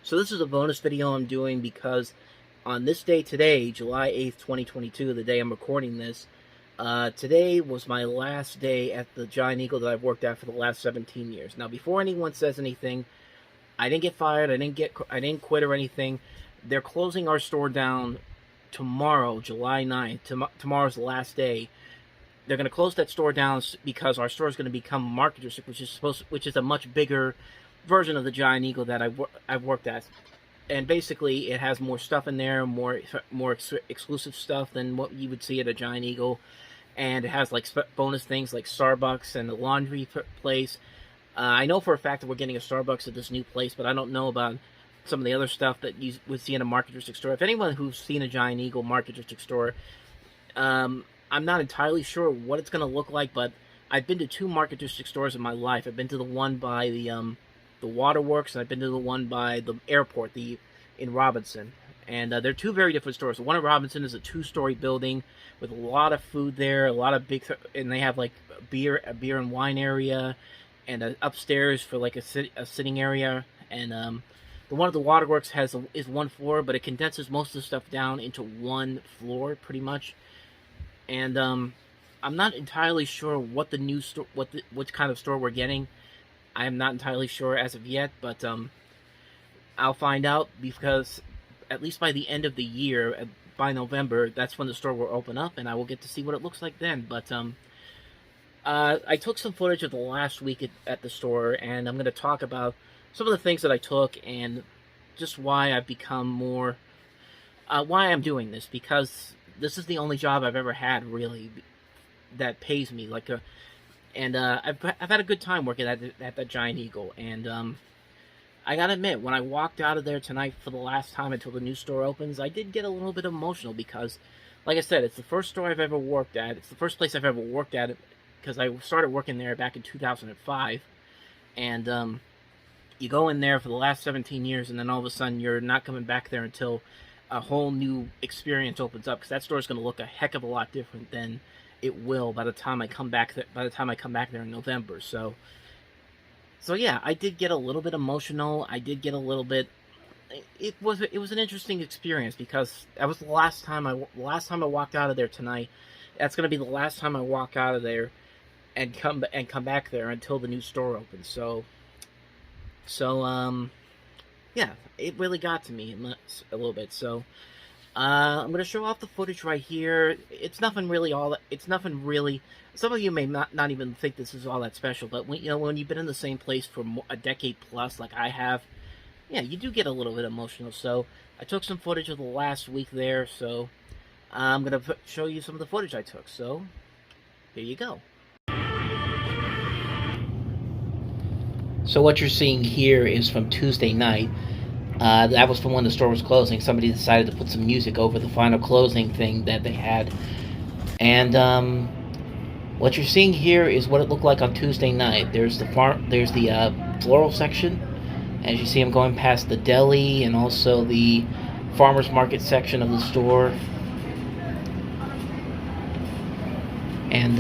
So this is a bonus video I'm doing because on this day today, July 8th, 2022, the day I'm recording this, today was my last day at the Giant Eagle that I've worked at for the last 17 years. Now, before anyone says anything, I didn't get fired, I didn't quit or anything. They're closing our store down tomorrow, July 9th. Tomorrow's the last day. They're going to close that store down because our store is going to become Market District, which is a much bigger version of the Giant Eagle that I've worked at, and basically it has more stuff in there, more exclusive stuff than what you would see at a Giant Eagle, and it has like bonus things like Starbucks and the laundry place. I know for a fact that we're getting a Starbucks at this new place, but I don't know about some of the other stuff that you would see in a Market District store. If anyone who's seen a Giant Eagle Market District store, I'm not entirely sure what it's going to look like, but I've been to two Market District stores in my life. I've been to the one by the waterworks, and I've been to the one by the airport, in Robinson. And they're two very different stores. The one in Robinson is a two-story building with a lot of food there, a lot of and they have like a beer and wine area, and upstairs for like a sitting area. And the one at the waterworks is one floor, but it condenses most of the stuff down into one floor, pretty much. And I'm not entirely sure what the new store, what kind of store we're getting. I am not entirely sure as of yet, but I'll find out, because at least by the end of the year, by November, that's when the store will open up, and I will get to see what it looks like then. But I took some footage of the last week at the store, and I'm going to talk about some of the things that I took and just why I've become more, why I'm doing this, because this is the only job I've ever had, really, that pays me like a... And I've had a good time working at the Giant Eagle, and I gotta admit, when I walked out of there tonight for the last time until the new store opens, I did get a little bit emotional because, like I said, it's the first store I've ever worked at. It's the first place I've ever worked at, because I started working there back in 2005, and you go in there for the last 17 years, and then all of a sudden you're not coming back there until a whole new experience opens up, because that store is going to look a heck of a lot different than it will by the time I come back there in November. So yeah, I did get a little bit emotional. I did get a little bit. It was an interesting experience, because that was the last time I walked out of there tonight. That's going to be the last time I walk out of there and come back there until the new store opens. So yeah, it really got to me a little bit. So I'm going to show off the footage right here. It's nothing really some of you may not even think this is all that special, but when you've been in the same place for a decade plus, like I have, yeah, you do get a little bit emotional. So I took some footage of the last week there, so I'm going to show you some of the footage I took. So here you go. So what you're seeing here is from Tuesday night. That was from when the store was closing. Somebody decided to put some music over the final closing thing that they had. And what you're seeing here is what it looked like on Tuesday night. There's the floral section. As you see, I'm going past the deli and also the farmer's market section of the store. And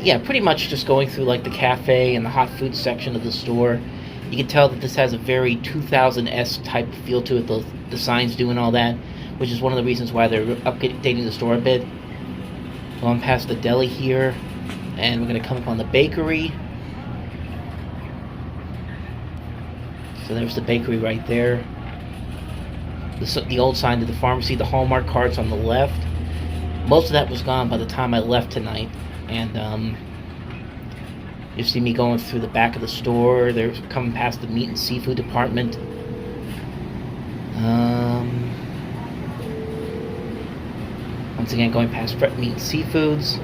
yeah, pretty much just going through like the cafe and the hot food section of the store. You can tell that this has a very 2000s type feel to it, the signs do and all that, which is one of the reasons why they're updating the store a bit. Going past the deli here, and we're going to come up on the bakery. So there's the bakery right there. The old sign to the pharmacy, the Hallmark cards on the left. Most of that was gone by the time I left tonight, and you see me going through the back of the store. They're coming past the meat and seafood department. Once again, going past Fret Meat and Seafoods.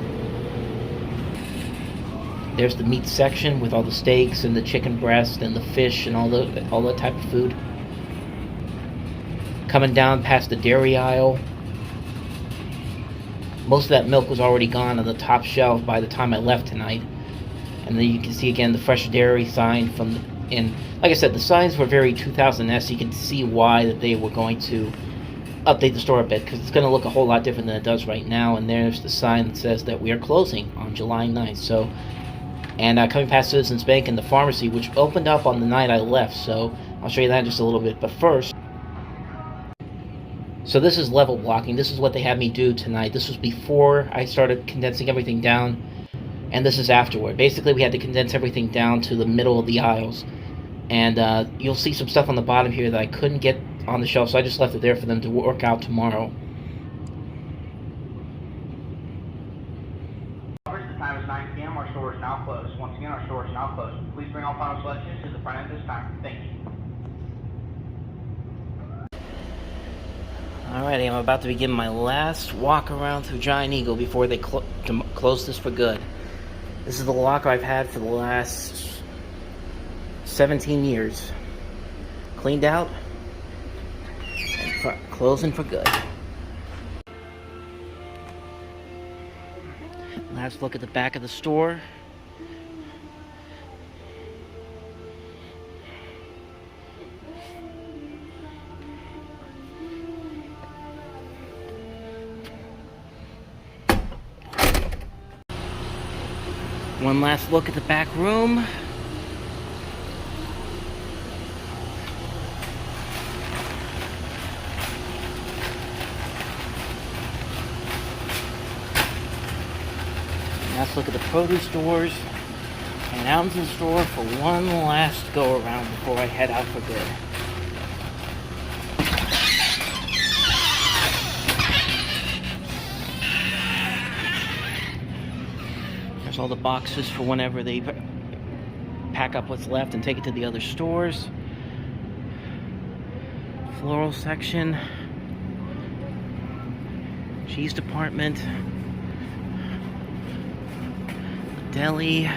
There's the meat section with all the steaks and the chicken breast and the fish and all that type of food. Coming down past the dairy aisle. Most of that milk was already gone on the top shelf by the time I left tonight. And then you can see again the fresh dairy sign and like I said, the signs were very 2000s. You can see why that they were going to update the store a bit, because it's going to look a whole lot different than it does right now. And there's the sign that says that we are closing on July 9th. So And coming past Citizens Bank and the pharmacy, which opened up on the night I left, so I'll show you that in just a little bit. But first, so this is level blocking. This is what they had me do tonight. This was before I started condensing everything down, and this is afterward. Basically, we had to condense everything down to the middle of the aisles. And you'll see some stuff on the bottom here that I couldn't get on the shelf, so I just left it there for them to work out tomorrow. The time is 9 p.m. Our store is now closed. Once again, our store is now closed. Please bring all final selections to the front end this time. Thank you. Alrighty, I'm about to begin my last walk around through Giant Eagle before they close this for good. This is the locker I've had for the last 17 years. Cleaned out and closing for good. Last look at the back of the store. One last look at the back room. Last look at the produce stores. And out into the store for one last go around before I head out for good. There's all the boxes for whenever they pack up what's left and take it to the other stores. Floral section. Cheese department. Deli.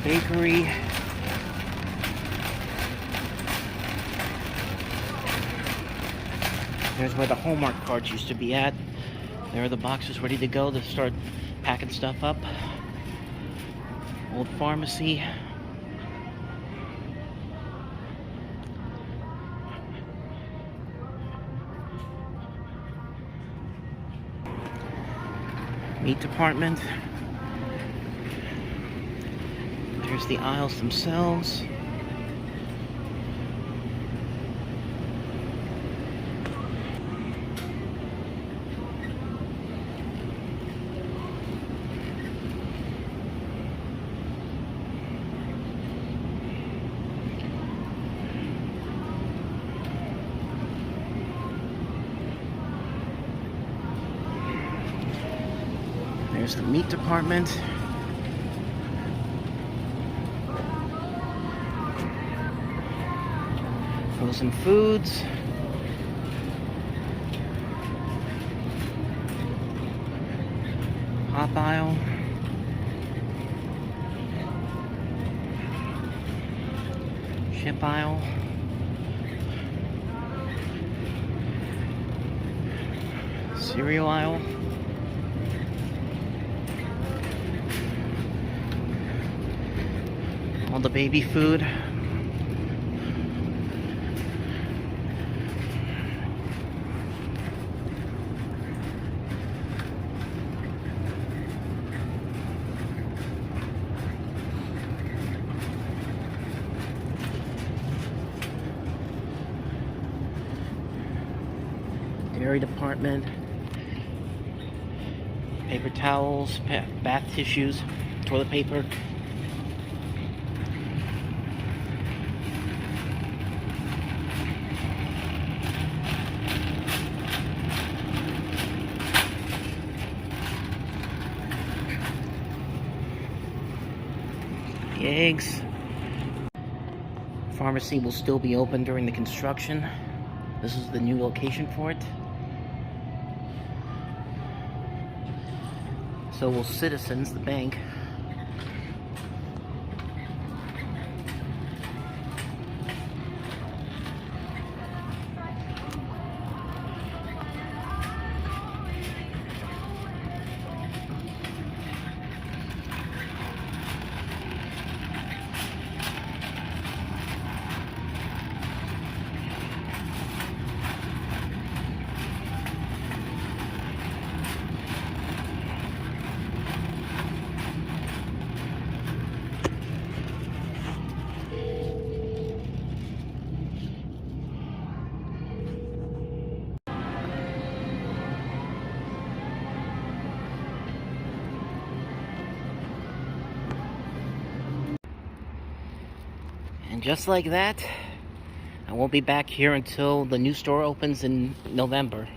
Bakery. There's where the Hallmark cards used to be at. There are the boxes ready to go to start packing stuff up. Old pharmacy. Meat department. Here's the aisles themselves. There's the meat department. Frozen foods. Hot aisle. Chip aisle. Cereal aisle. All the baby food. Dairy department, paper towels, bath tissues, toilet paper. The eggs. pharmacy will still be open during the construction. This is the new location for it. So will Citizens, the bank. And just like that, I won't be back here until the new store opens in November.